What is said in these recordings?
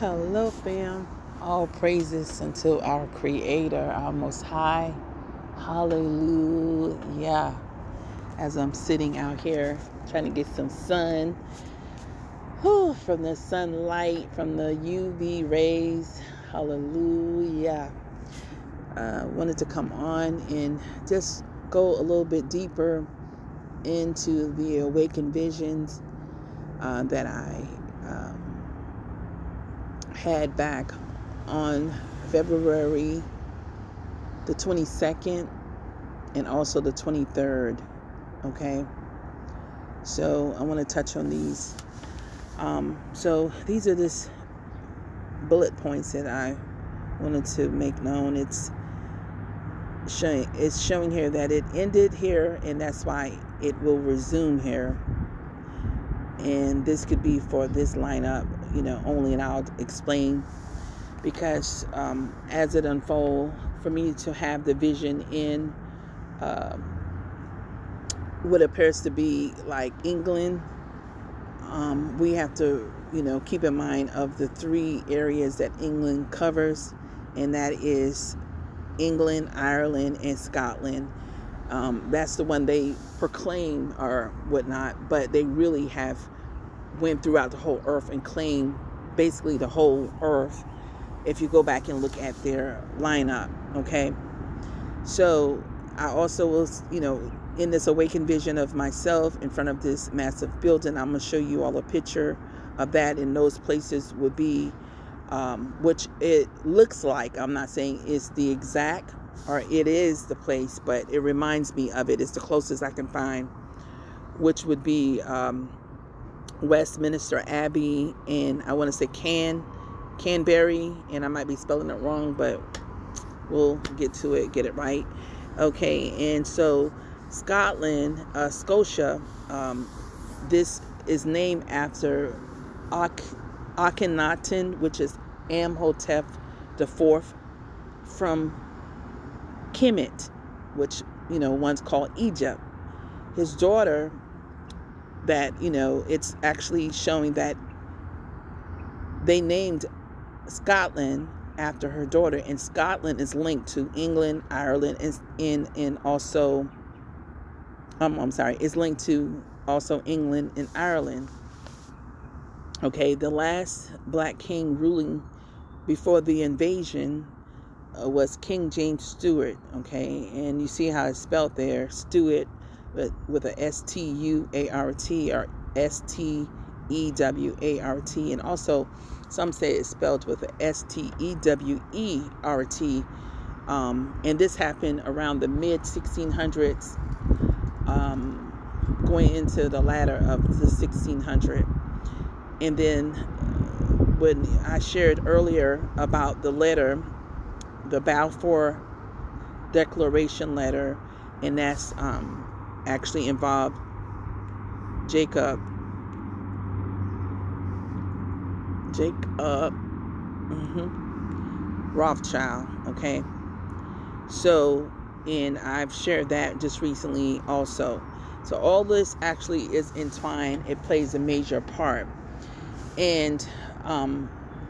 Hello, fam. All praises unto our Creator, our Most High. Hallelujah. As I'm sitting out here trying to get some sun from the sunlight, from the UV rays. Hallelujah. Wanted to come on and just go a little bit deeper into the Awaken Visions that I had back on February the 22nd and also the 23rd. Okay, so I want to touch on these. So these are just bullet points that I wanted to make known. It's showing here that it ended here, and that's why it will resume here. And this could be for this lineup, only, and I'll explain, because as it unfolds, for me to have the vision in what appears to be like England, we have to, keep in mind of the three areas that England covers, and that is England, Ireland, and Scotland. That's the one they proclaim or whatnot, but they really have went throughout the whole earth and claim basically the whole earth if you go back and look at their lineup. Okay, so I also was, in this awakened vision of myself in front of this massive building. I'm going to show you all a picture of that, and those places would be which it looks like, I'm not saying it's the exact or it is the place, but it reminds me of it. It's the closest I can find, which would be Westminister Abbey, and I want to say Canbury, and I might be spelling it wrong, but we'll get to it, get it right. Okay, and so Scotland, Scotia, this is named after Ankhenaten, which is Amhotep IV from Kemet, which once called Egypt. His daughter, that it's actually showing that they named Scotland after her daughter, and Scotland is linked to England, Ireland, and also is linked to also England and Ireland. Okay, the last black king ruling before the invasion was King James Stuart. Okay, and you see how it's spelled there, Stewart, but with a Stuart or Stewart, and also some say it's spelled with a Stewert. And this happened around the mid 1600s, going into the latter of the 1600s. And then when I shared earlier about the letter, the Balfour Declaration letter, and that's actually involved Jacob Rothschild. Okay, so, and I've shared that just recently also. So all this actually is entwined. It plays a major part, and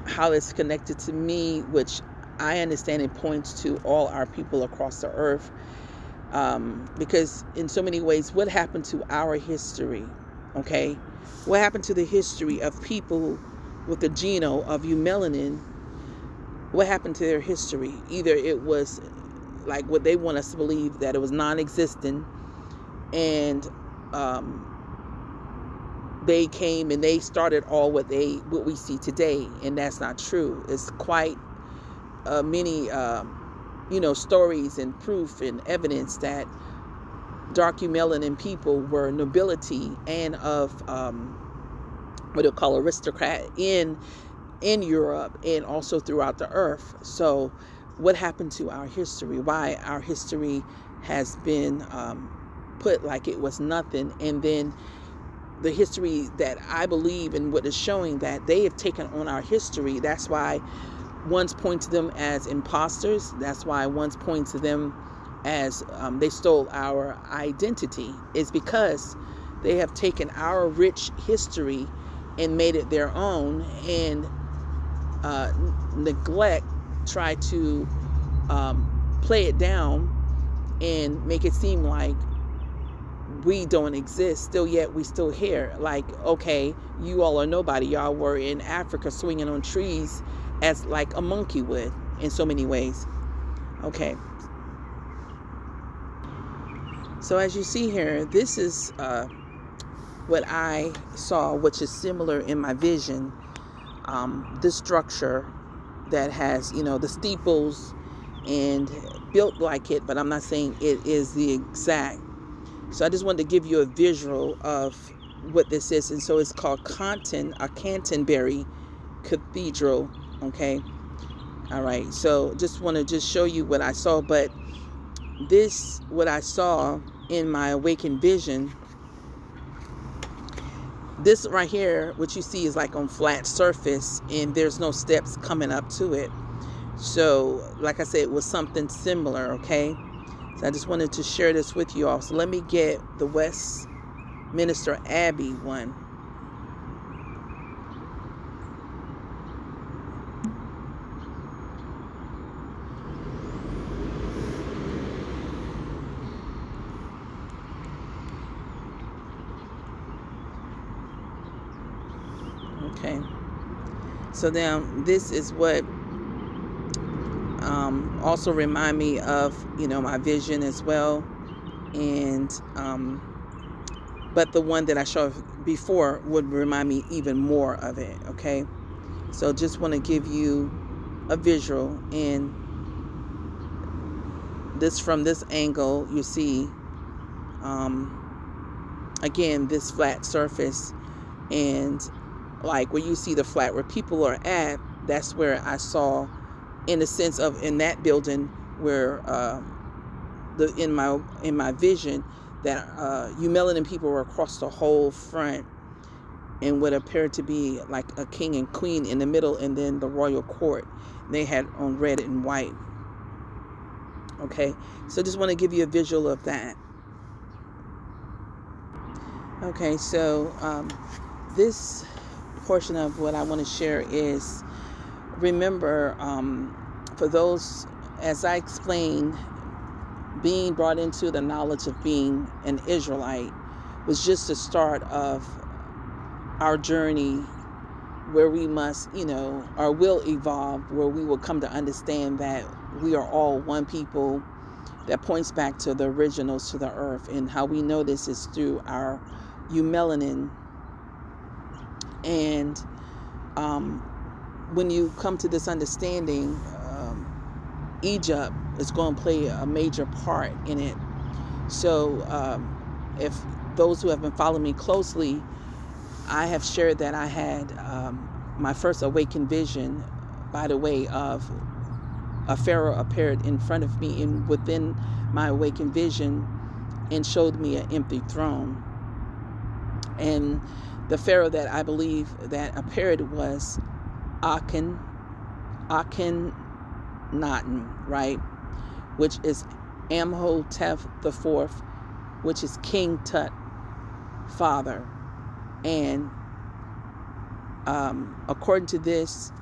how it's connected to me, which I understand it points to all our people across the earth, because in so many ways, what happened to our history? Okay, what happened to the history of people with the genome of melanin? What happened to their history? Either it was like what they want us to believe, that it was non-existent, and they came and they started all what we see today, and that's not true. It's quite many stories and proof and evidence that dark melanin people were nobility and of what they'll call aristocrat in Europe and also throughout the earth. So what happened to our history? Why our history has been put like it was nothing? And then the history that I believe in, what is showing that they have taken on our history. That's why one's point to them as imposters. That's why one's point to them as they stole our identity. Is because they have taken our rich history and made it their own, and neglect, try to play it down and make it seem like we don't exist, still yet we still here. Like, okay, you all are nobody. Y'all were in Africa swinging on trees as like a monkey would in so many ways. Okay. So as you see here, this is what I saw, which is similar in my vision. This structure that has, the steeples and built like it, but I'm not saying it is the exact. So I just wanted to give you a visual of what this is. And so it's called Canterbury Cathedral. Okay. All right. So just want to show you what I saw. But this, what I saw in my Awaken Vision, this right here, what you see is like on flat surface and there's no steps coming up to it. So like I said, it was something similar. Okay. So I just wanted to share this with you all. So let me get the Westminister Abbey one. Okay. So now this is what also remind me of, my vision as well. And but the one that I showed before would remind me even more of it. Okay. So just want to give you a visual, and this from this angle, you see again this flat surface, and like where you see the flat where people are at, that's where I saw, in the sense of in that building where in my vision that melanin people were across the whole front, and what appeared to be like a king and queen in the middle, and then the royal court they had on red and white. Okay, so just want to give you a visual of that. Okay, so this portion of what I want to share is, remember, for those, as I explained, being brought into the knowledge of being an Israelite was just the start of our journey, where we must, or will evolve, where we will come to understand that we are all one people. That points back to the originals, to the earth, and how we know this is through our melanin. And when you come to this understanding, Egypt is going to play a major part in it. So if those who have been following me closely, I have shared that I had my first Awaken Vision, by the way, of a pharaoh appeared in front of me and within my Awaken Vision, and showed me an empty throne. And the pharaoh that I believe that appeared was Ankhenaten, right? Which is Amhotep IV, which is King Tut father. And according to this,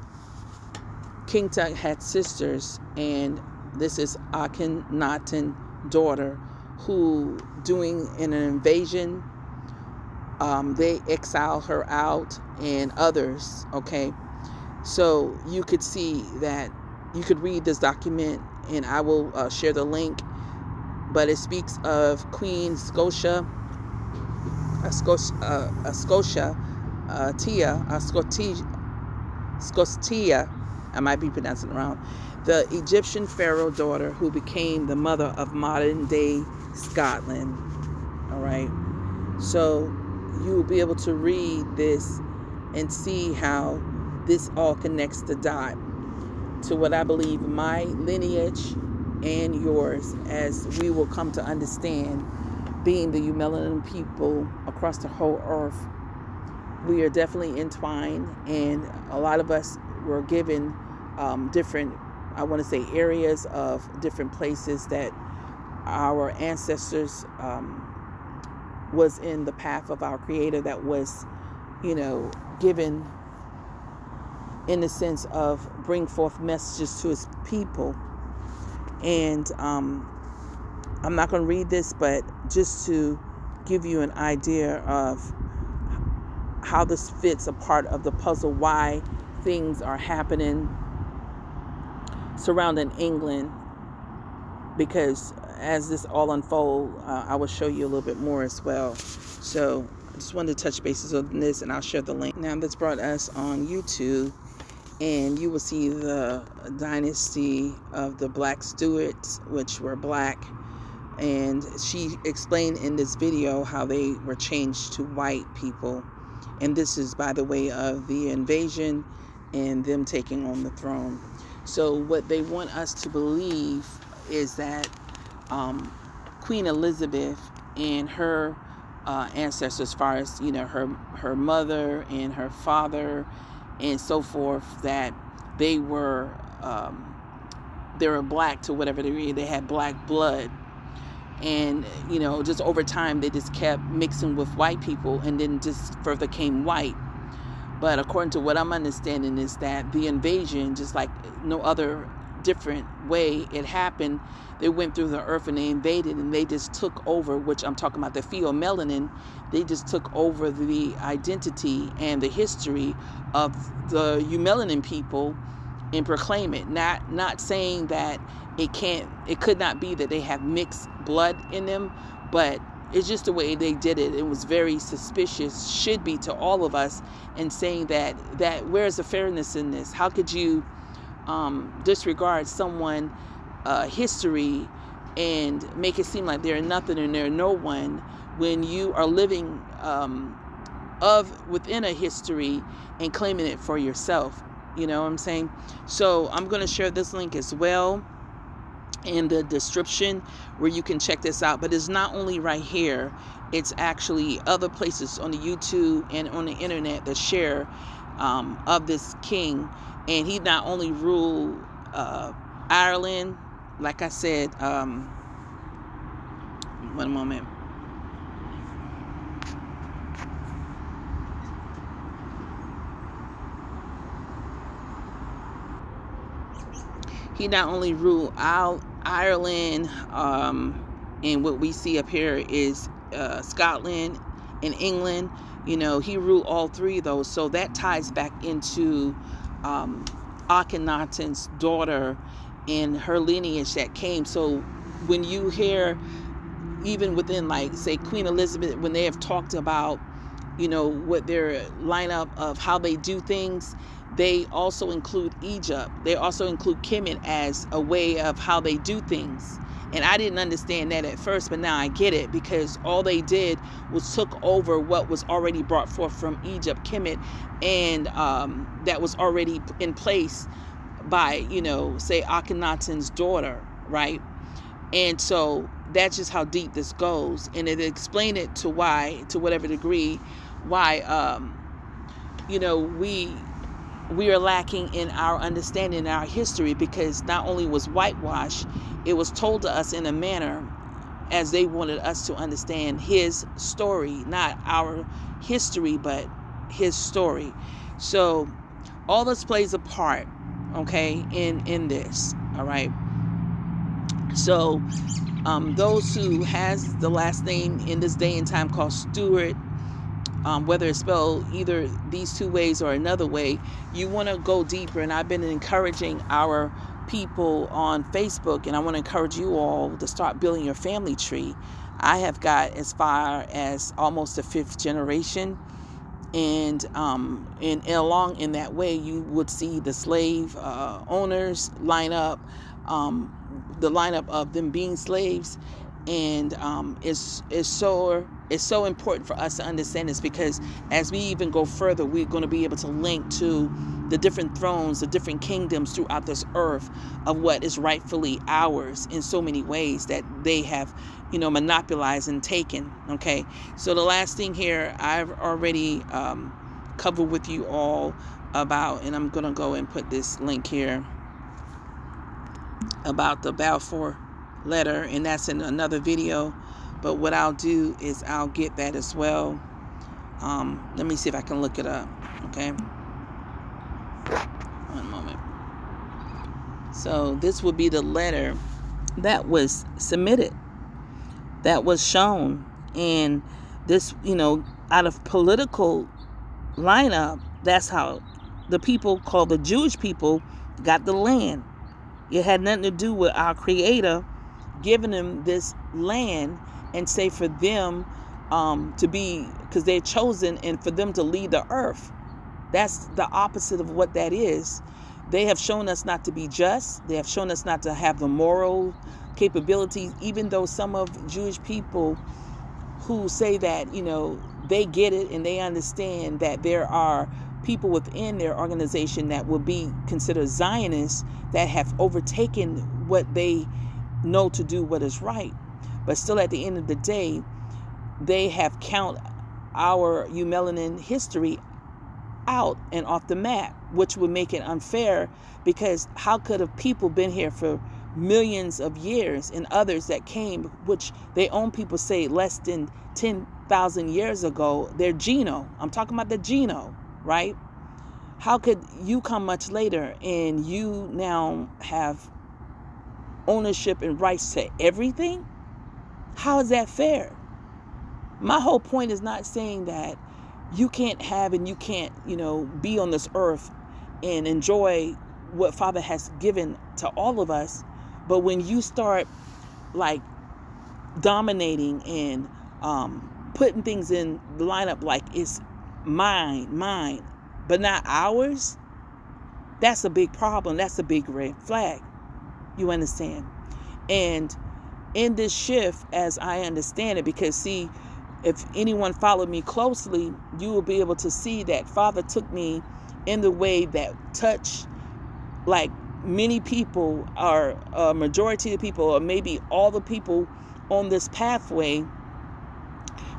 King Tut had sisters, and this is Ankhenaten daughter, who doing in an invasion, they exiled her out, and others. Okay, so you could see that, you could read this document, and I will share the link, but it speaks of Queen Scotia, Scotia, I might be pronouncing it wrong, the Egyptian pharaoh daughter who became the mother of modern day Scotland. All right, so you will be able to read this and see how this all connects the dot to what I believe my lineage and yours, as we will come to understand, being the melanin people across the whole earth. We are definitely entwined, and a lot of us were given different, I want to say, areas of different places that our ancestors was in the path of our Creator, that was, given in the sense of bring forth messages to his people. And I'm not going to read this, but just to give you an idea of how this fits a part of the puzzle, why things are happening surrounding England, because as this all unfolds, I will show you a little bit more as well. So I just wanted to touch bases on this, and I'll share the link. Now this brought us on YouTube, and you will see the dynasty of the Black Stewarts, which were black. And she explained in this video how they were changed to white people. And this is by the way of the invasion and them taking on the throne. So what they want us to believe is that Queen Elizabeth and her ancestors, as far as, you know, her mother and her father and so forth, that they were black to whatever degree. They had black blood. And, you know, just over time, they just kept mixing with white people and then just further came white. But according to what I'm understanding is that the invasion, just like no other different way it happened, they went through the earth and they invaded, and they just took over, which I'm talking about the pheomelanin. They just took over the identity and the history of the eumelanin people and proclaim it. Not saying that it could not be that they have mixed blood in them, but it's just the way they did it. It was very suspicious, should be to all of us, and saying that where's the fairness in this? How could you disregard someone history and make it seem like they're nothing and they're no one when you are living within a history and claiming it for yourself? You know what I'm saying? So I'm going to share this link as well in the description where you can check this out. But it's not only right here, it's actually other places on the YouTube and on the internet that share of this king. And he not only ruled Ireland, like I said, one moment. He not only ruled Ireland, and what we see up here is Scotland and England. You know, he ruled all three of those. So that ties back into Akhenaten's daughter and her lineage that came. So when you hear, even within, like, say, Queen Elizabeth, when they have talked about, you know, what their lineup of how they do things, they also include Egypt. They also include Kemet as a way of how they do things. And I didn't understand that at first, but now I get it, because all they did was took over what was already brought forth from Egypt, Kemet, and that was already in place by, you know, say, Akhenaten's daughter, right? And so that's just how deep this goes. And it explained it to why, to whatever degree, why, you know, we are lacking in our understanding, our history, because not only was whitewashed, it was told to us in a manner as they wanted us to understand his story, not our history, but his story. So all this plays a part, okay, in this, all right? So those who has the last name in this day and time called Stewart, whether it's spelled either these two ways or another way, you want to go deeper. And I've been encouraging our people on Facebook, and I want to encourage you all to start building your family tree. I have got as far as almost the 5th generation, and along in that way, you would see the slave owners line up, the lineup of them being slaves. And it's so important for us to understand this, because as we even go further, we're going to be able to link to the different thrones, the different kingdoms throughout this earth of what is rightfully ours in so many ways that they have, you know, monopolized and taken. Okay, so the last thing here I've already covered with you all about, and I'm going to go and put this link here about the Balfour letter, and that's in another video. But what I'll do is I'll get that as well. Let me see if I can look it up. Okay, One moment. So this would be the letter that was submitted, that was shown. And this, out of political lineup, that's how the people called the Jewish people got the land. It had nothing to do with our Creator giving them this land and say for them to be, because they're chosen, and for them to lead the earth. That's the opposite of what that is. They have shown us not to be just. They have shown us not to have the moral capabilities, even though some of Jewish people who say that, they get it and they understand that there are people within their organization that will be considered Zionists that have overtaken what they know to do what is right. But still, at the end of the day, they have count our Umelanin history out and off the map, which would make it unfair, because how could have people been here for millions of years, and others that came, which their own people say less than 10,000 years ago, their genome, I'm talking about the genome, right? How could you come much later and you now have ownership and rights to everything? How is that fair? My whole point is not saying that you can't have and you can't, be on this earth and enjoy what Father has given to all of us. But when you start like dominating and putting things in the lineup like it's mine, but not ours, that's a big problem. That's a big red flag. You understand? And in this shift, as I understand it, because see, if anyone followed me closely, you will be able to see that Father took me in the way that touched like many people, or a majority of people, or maybe all the people on this pathway,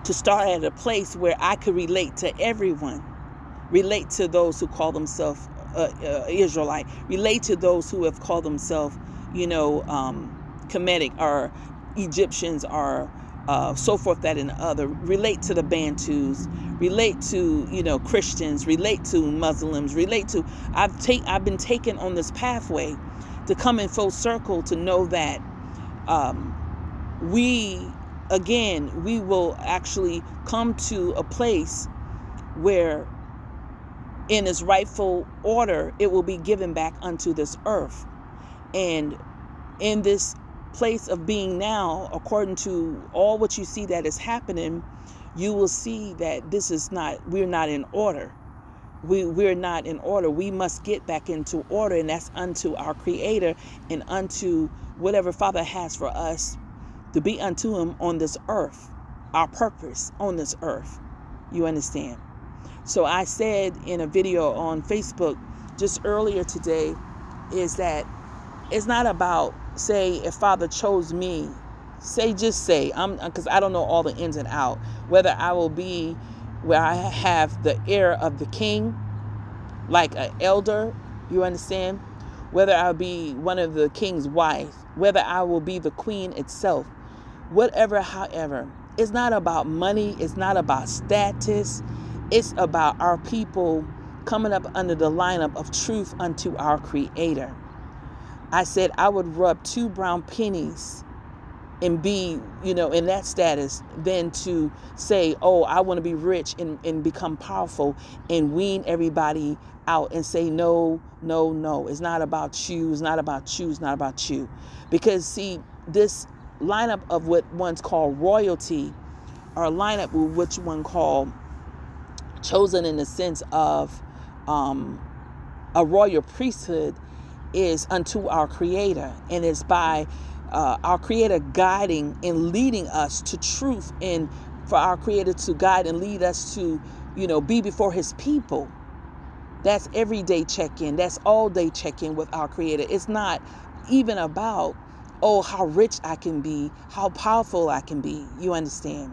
to start at a place where I could relate to everyone, relate to those who call themselves Israelite, relate to those who have called themselves, Kemetic or Egyptians or so forth, that and the other, relate to the Bantus, relate to, Christians, relate to Muslims, I've been taken on this pathway to come in full circle to know that we will actually come to a place where in its rightful order, it will be given back unto this earth. And in this place of being now, according to all what you see that is happening, you will see that we're not in order. We're not in order. We must get back into order, and that's unto our Creator and unto whatever Father has for us to be unto Him on this earth, our purpose on this earth. You understand? So I said in a video on Facebook just earlier today, is that it's not about, say, if Father chose me, because I don't know all the ins and out, whether I will be where I have the ear of the king, like an elder, you understand? Whether I'll be one of the king's wife, whether I will be the queen itself, whatever, however, it's not about money, it's not about status, it's about our people coming up under the lineup of truth unto our Creator. I said I would rub 2 brown pennies and be, in that status, than to say, oh, I want to be rich and become powerful and wean everybody out and say, no, it's not about you, it's not about you, it's not about you. Because see, this lineup of what one's called royalty, or a lineup with which one called chosen in the sense of a royal priesthood, is unto our Creator, and is by our Creator guiding and leading us to truth, and for our Creator to guide and lead us to, be before His people. That's everyday check-in. That's all-day check-in with our Creator. It's not even about, oh, how rich I can be, how powerful I can be. You understand?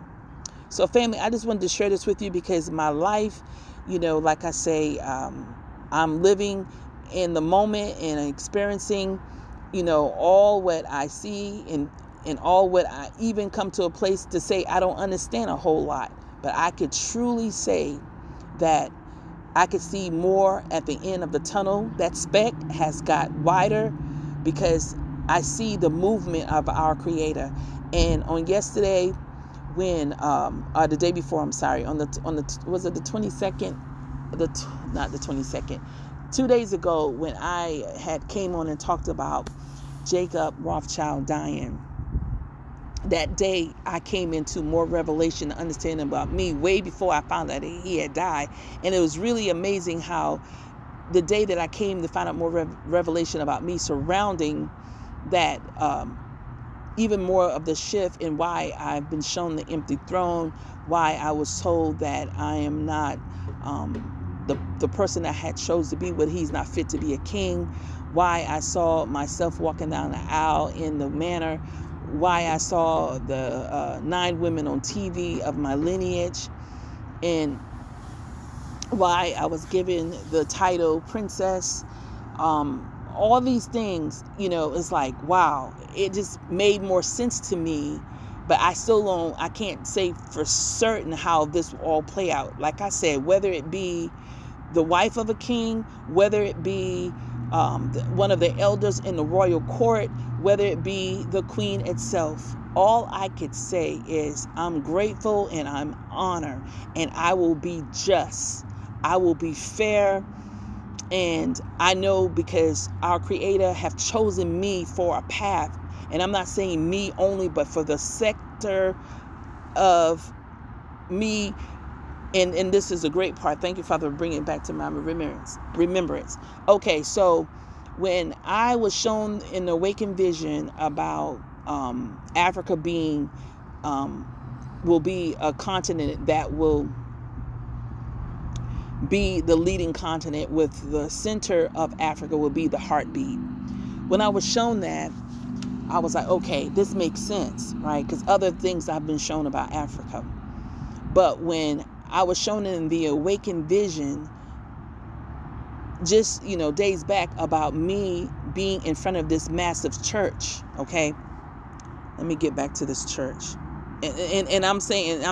So family, I just wanted to share this with you because my life, like I say, I'm living in the moment and experiencing, all what I see and all what I even come to a place to say I don't understand a whole lot. But I could truly say that I could see more at the end of the tunnel. That speck has got wider because I see the movement of our Creator. And on yesterday, when the day before, I'm sorry, on the was it the 22nd? Not the 22nd. 2 days ago, when I had came on and talked about Jacob Rothschild dying, that day I came into more revelation and understanding about me way before I found out that he had died. And it was really amazing how the day that I came to find out more revelation about me surrounding that, even more of the shift in why I've been shown the empty throne, why I was told that I am not the person I had chose to be, but he's not fit to be a king, why I saw myself walking down the aisle in the manner, why I saw the 9 women on TV of my lineage, and why I was given the title princess. All these things, it's like, wow, it just made more sense to me, but I can't say for certain how this will all play out. Like I said, whether it be the wife of a king, whether it be one of the elders in the royal court, whether it be the queen itself, all I could say is I'm grateful and I'm honored, and I will be just. I will be fair. And I know because our Creator have chosen me for a path. And I'm not saying me only, but for the sector of me. And this is a great part. Thank you, Father, for bringing it back to my remembrance. Okay, so when I was shown in the Awaken Vision about Africa being, will be a continent that will be the leading continent, with the center of Africa will be the heartbeat. When I was shown that, I was like, okay, this makes sense, right? Because other things I've been shown about Africa. But when I was shown in the Awaken Vision, just, days back, about me being in front of this massive church, okay? Let me get back to this church. And I'm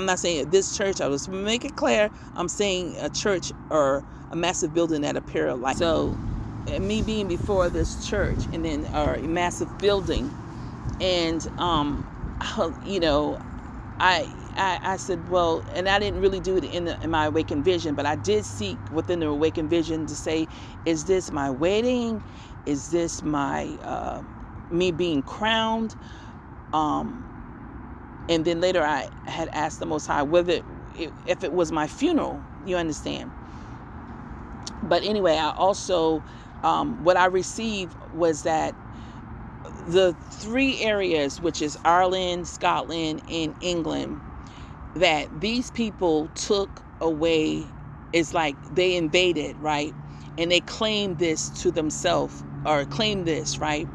not saying this church, I was make it clear, I'm saying a church or a massive building that appear alike. So me being before this church, and then a massive building, and I said, well, and I didn't really do it in my Awaken Vision, but I did seek within the Awaken Vision to say, is this my wedding? Is this my me being crowned? And then later I had asked the Most High if it was my funeral, you understand. But anyway, I also, what I received was that the 3 areas, which is Ireland, Scotland, and England, that these people took away, is like they invaded, right? And they claimed this to themselves, or claimed this, right?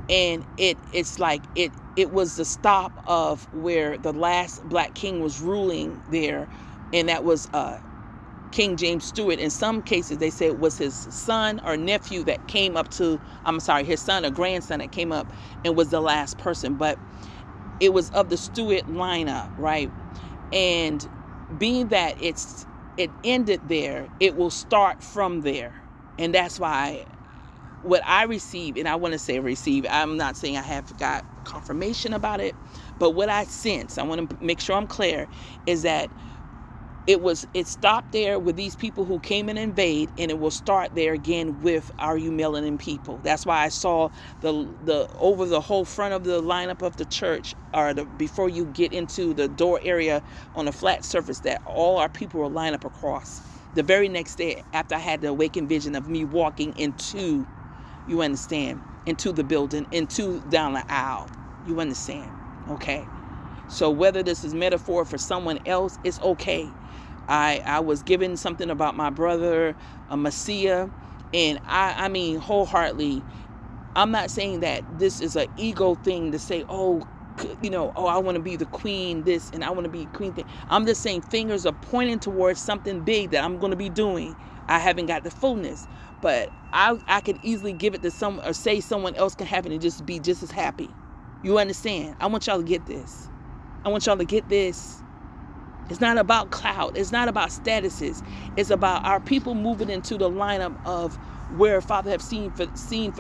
And it's like it was the stop of where the last black king was ruling there, and that was King James Stuart. In some cases, they say it was his son or nephew that came up to, his son or grandson that came up and was the last person. But it was of the Stewart lineup, right? And being that it ended there, it will start from there. And that's why what I received, and I want to say receive, I'm not saying I have got confirmation about it, but what I sense, I want to make sure I'm clear, is that it stopped there with these people who came and invade, and it will start there again with our Melanin people. That's why I saw the over the whole front of the lineup of the church, or before you get into the door area on a flat surface, that all our people were lined up across. The very next day, after I had the Awaken Vision of me walking into, you understand, into the building, down the aisle, you understand, okay? So whether this is metaphor for someone else, it's okay. I was given something about my brother, Messiah, and I mean wholeheartedly, I'm not saying that this is an ego thing to say, I want to be the queen this, and I want to be queen thing. I'm just saying fingers are pointing towards something big that I'm going to be doing. I haven't got the fullness, but I could easily give it to someone, or say someone else can have it and just be just as happy. You understand? I want y'all to get this. I want y'all to get this. It's not about clout. It's not about statuses. It's about our people moving into the lineup of where Father have seen for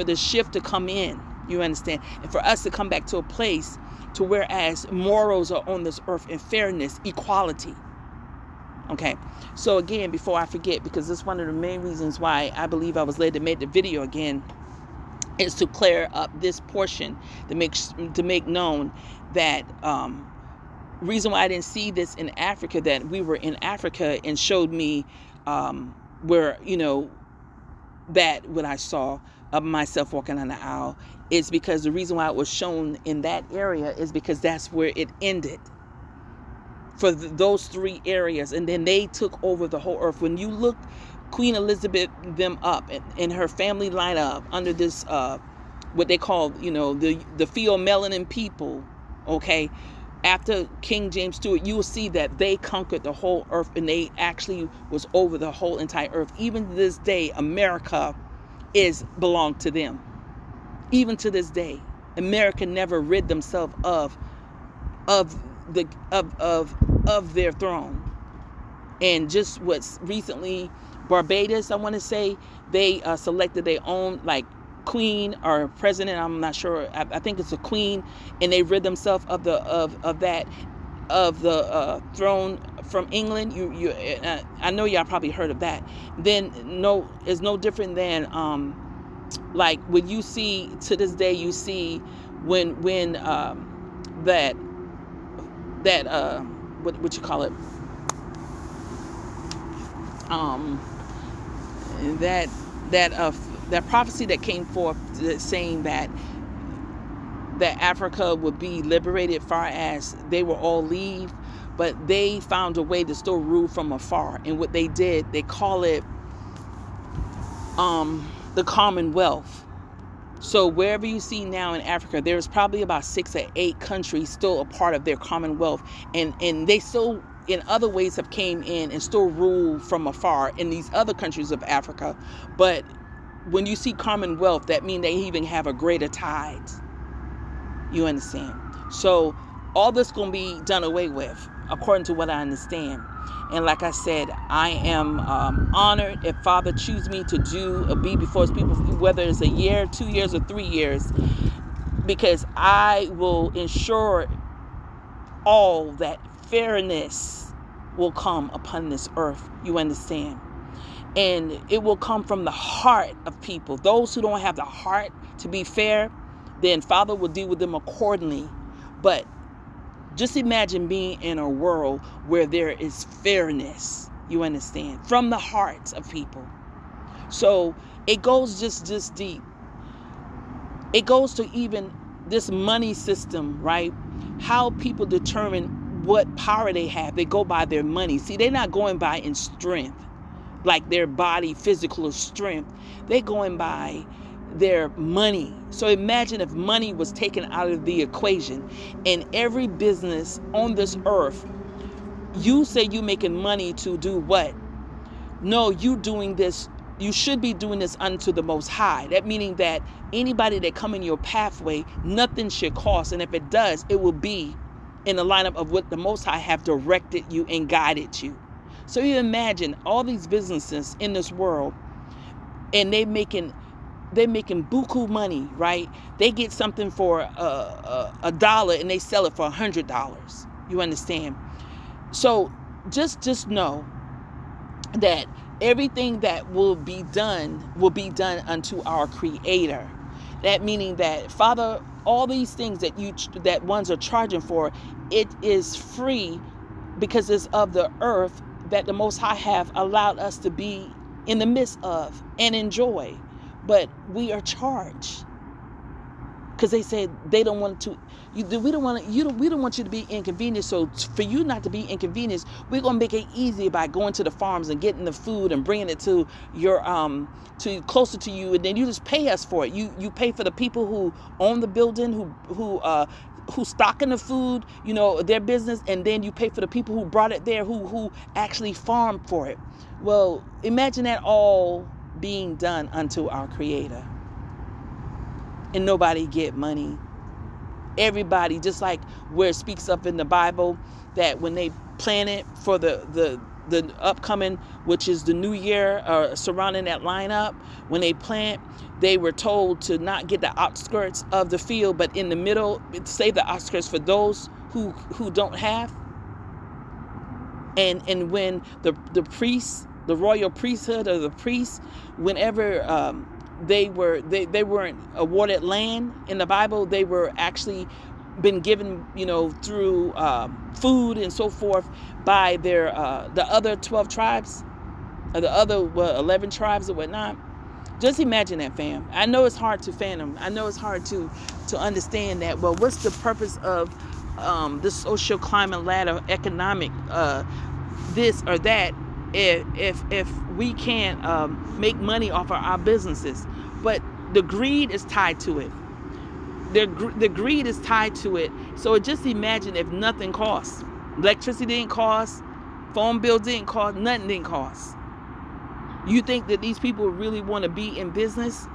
the shift to come in. You understand? And for us to come back to a place to whereas morals are on this earth and fairness, equality. Okay. So again, before I forget, because this is one of the main reasons why I believe I was led to make the video again, is to clear up this portion, to make known that reason why I didn't see this in Africa, that we were in Africa and showed me where, that what I saw of myself walking on the aisle, is because the reason why it was shown in that area is because that's where it ended for those 3 areas. And then they took over the whole earth. When you look Queen Elizabeth them up and her family line up under this, what they call, the field melanin people, okay, after King James Stuart, you will see that they conquered the whole earth and they actually was over the whole entire earth. Even to this day, America belonged to them. Even to this day, America never rid themselves of their throne. And just what's recently, Barbados, I want to say, they selected their own queen or president. I'm not sure. I think it's a queen, and they rid themselves of the throne from England. I know y'all probably heard of that. Then it's no different than when you see to this day, you see when what you call it, that prophecy that came forth saying that Africa would be liberated far as they will all leave, but they found a way to still rule from afar. And what they did, they call it the Commonwealth. So wherever you see now in Africa, there's probably about 6 or 8 countries still a part of their Commonwealth, and they still in other ways have came in and still rule from afar in these other countries of Africa. But when you see Commonwealth, that means they even have a greater tithes. You understand? So all this going to be done away with, according to what I understand. And like I said, I am honored if Father chooses me to be before his people, whether it's a year, 2 years, or 3 years, because I will ensure all that fairness will come upon this earth. You understand? And it will come from the heart of people. Those who don't have the heart to be fair, then Father will deal with them accordingly. But just imagine being in a world where there is fairness, you understand, from the hearts of people. So it goes just deep. It goes to even this money system, right? How people determine what power they have. They go by their money. See, they're not going by in strength, like their body, physical strength. They're going by their money. So imagine if money was taken out of the equation, and every business on this earth, you say you making money to do what? No, you doing this. You should be doing this unto the Most High. That meaning that anybody that come in your pathway, nothing should cost. And if it does, it will be in the lineup of what the Most High have directed you and guided you. So you imagine all these businesses in this world, and they're making buku money, right? They get something for $1 and they sell it for $100. You understand? So just know that everything that will be done unto our Creator. That meaning that, Father, all these things that ones are charging for, it is free because it's of the earth that the Most High have allowed us to be in the midst of and enjoy. But we are charged because they said they don't want to. We don't want you to be inconvenienced. So for you not to be inconvenienced, we're gonna make it easy by going to the farms and getting the food and bringing it to your to closer to you, and then you just pay us for it. You pay for the people who own the building, who stocking the food, their business, and then you pay for the people who brought it there, who actually farmed for it. Well, imagine that all being done unto our Creator, and nobody get money. Everybody, just like where it speaks up in the Bible that when they planted for the upcoming, which is the new year, surrounding that lineup. When they plant, they were told to not get the outskirts of the field, but in the middle, save the outskirts for those who don't have. And when the priests, the royal priesthood or the priests, whenever they weren't awarded land in the Bible, they were actually been given, through food and so forth by their the other 12 tribes, or the other 11 tribes or whatnot. Just imagine that, fam. I know it's hard to fathom. I know it's hard to understand that. But what's the purpose of the social climate ladder, economic this or that, if we can't make money off of our businesses? But the greed is tied to it. The greed is tied to it. So just imagine if nothing costs. Electricity didn't cost, phone bills didn't cost, nothing didn't cost. You think that these people really want to be in business?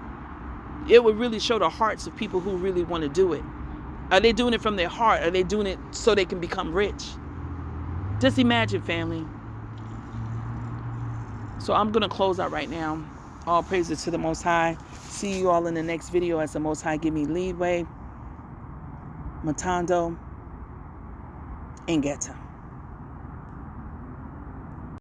It would really show the hearts of people who really want to do it. Are they doing it from their heart? Are they doing it so they can become rich? Just imagine, family. So I'm going to close out right now. All praises to the Most High. See you all in the next video as the Most High give me leeway. Matando and Geta.